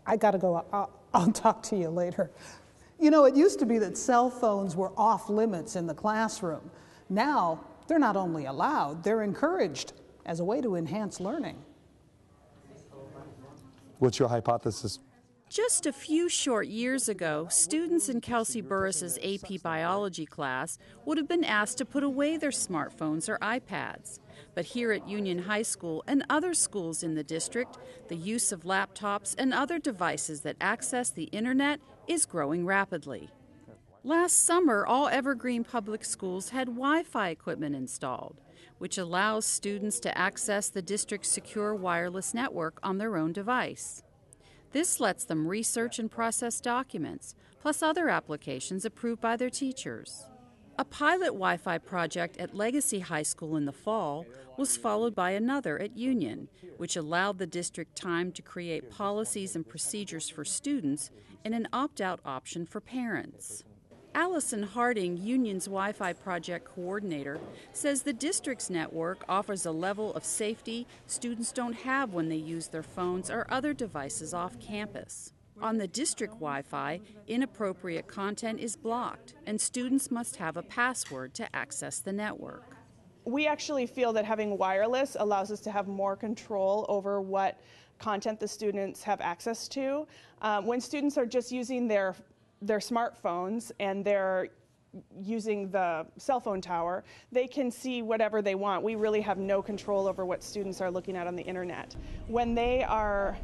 I got to go. I'll talk to you later. You know, it used to be that cell phones were off limits in the classroom. Now, they're not only allowed, they're encouraged as a way to enhance learning. What's your hypothesis? Just a few short years ago, students in Kelsey Burris's AP Biology class would have been asked to put away their smartphones or iPads. But here at Union High School and other schools in the district, the use of laptops and other devices that access the internet is growing rapidly. Last summer, all Evergreen public schools had Wi-Fi equipment installed, which allows students to access the district's secure wireless network on their own device. This lets them research and process documents, plus other applications approved by their teachers. A pilot Wi-Fi project at Legacy High School in the fall was followed by another at Union, which allowed the district time to create policies and procedures for students and an opt-out option for parents. Allison Harding, Union's Wi-Fi project coordinator, says the district's network offers a level of safety students don't have when they use their phones or other devices off campus. On the district Wi-Fi, inappropriate content is blocked, and students must have a password to access the network. We actually feel that having wireless allows us to have more control over what content the students have access to. When students are just using their smartphones and they're using the cell phone tower, they can see whatever they want. We really have no control over what students are looking at on the internet. When they are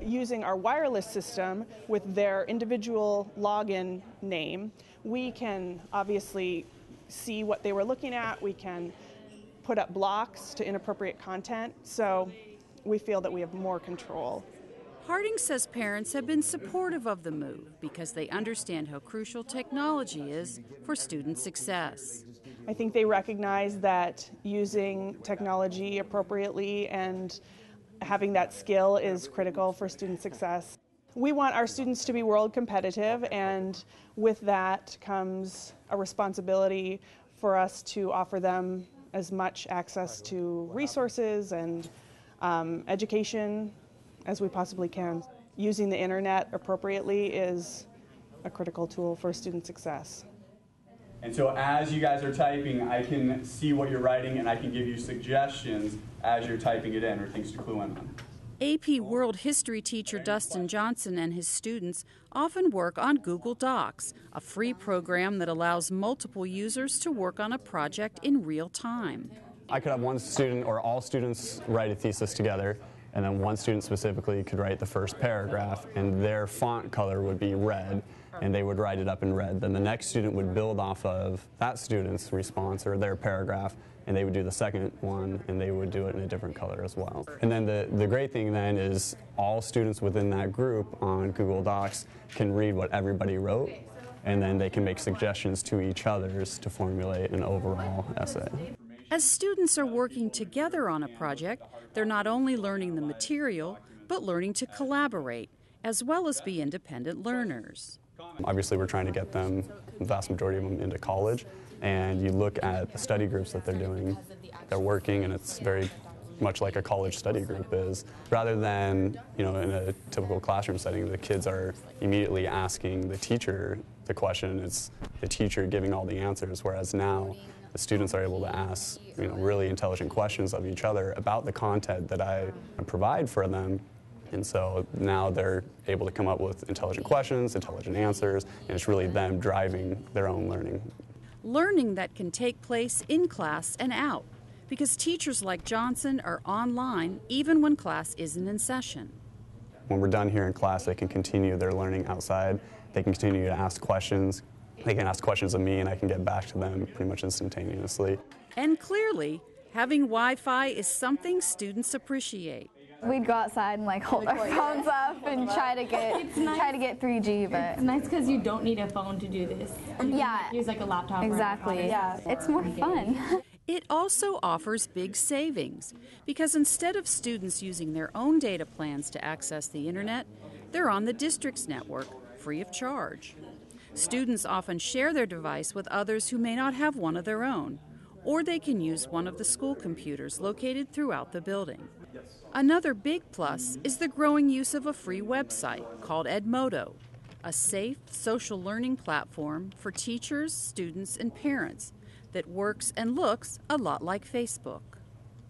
using our wireless system with their individual login name, we can obviously see what they were looking at. We can put up blocks to inappropriate content, so we feel that we have more control. Harding says parents have been supportive of the move because they understand how crucial technology is for student success. I think they recognize that using technology appropriately and having that skill is critical for student success. We want our students to be world competitive, and with that comes a responsibility for us to offer them as much access to resources and education as we possibly can. Using the internet appropriately is a critical tool for student success. And so as you guys are typing, I can see what you're writing and I can give you suggestions as you're typing it in or things to clue in on. AP World History teacher Dustin Johnson and his students often work on Google Docs, a free program that allows multiple users to work on a project in real time. I could have one student or all students write a thesis together, and then one student specifically could write the first paragraph, and their font color would be red, and they would write it up in red. Then the next student would build off of that student's response or their paragraph, and they would do the second one, and they would do it in a different color as well. And then the great thing then is all students within that group on Google Docs can read what everybody wrote, and then they can make suggestions to each other's to formulate an overall essay. As students are working together on a project, they're not only learning the material, but learning to collaborate, as well as be independent learners. Obviously, we're trying to get them, the vast majority of them, into college, and you look at the study groups that they're doing, they're working, and it's very much like a college study group is. Rather than, in a typical classroom setting, the kids are immediately asking the teacher the question, it's the teacher giving all the answers, whereas now the students are able to ask really intelligent questions of each other about the content that I provide for them. And so now they're able to come up with intelligent questions, intelligent answers, and it's really them driving their own learning. Learning that can take place in class and out, because teachers like Johnson are online even when class isn't in session. When we're done here in class, they can continue their learning outside. They can continue to ask questions. They can ask questions of me, and I can get back to them pretty much instantaneously. And clearly, having Wi-Fi is something students appreciate. We'd go outside and hold our phones up and try to get 3G, but it's nice because you don't need a phone to do this. Yeah, use like a laptop. Exactly. Yeah, it's more fun. It also offers big savings because instead of students using their own data plans to access the internet, they're on the district's network, free of charge. Students often share their device with others who may not have one of their own, or they can use one of the school computers located throughout the building. Another big plus is the growing use of a free website called Edmodo, a safe social learning platform for teachers, students, and parents that works and looks a lot like Facebook.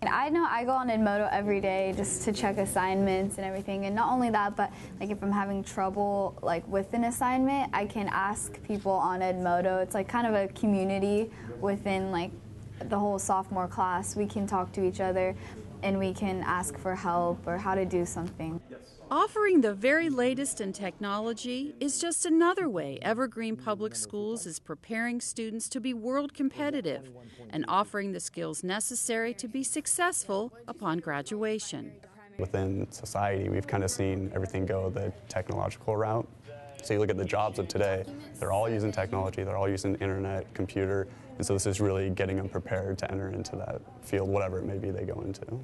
I know I go on Edmodo every day just to check assignments and everything, and not only that, but like if I'm having trouble like with an assignment, I can ask people on Edmodo. It's like kind of a community within like the whole sophomore class. We can talk to each other and we can ask for help or how to do something. Offering the very latest in technology is just another way Evergreen Public Schools is preparing students to be world competitive and offering the skills necessary to be successful upon graduation. Within society, we've kind of seen everything go the technological route. So you look at the jobs of today, they're all using technology, they're all using internet, computer, and so this is really getting them prepared to enter into that field, whatever it may be they go into.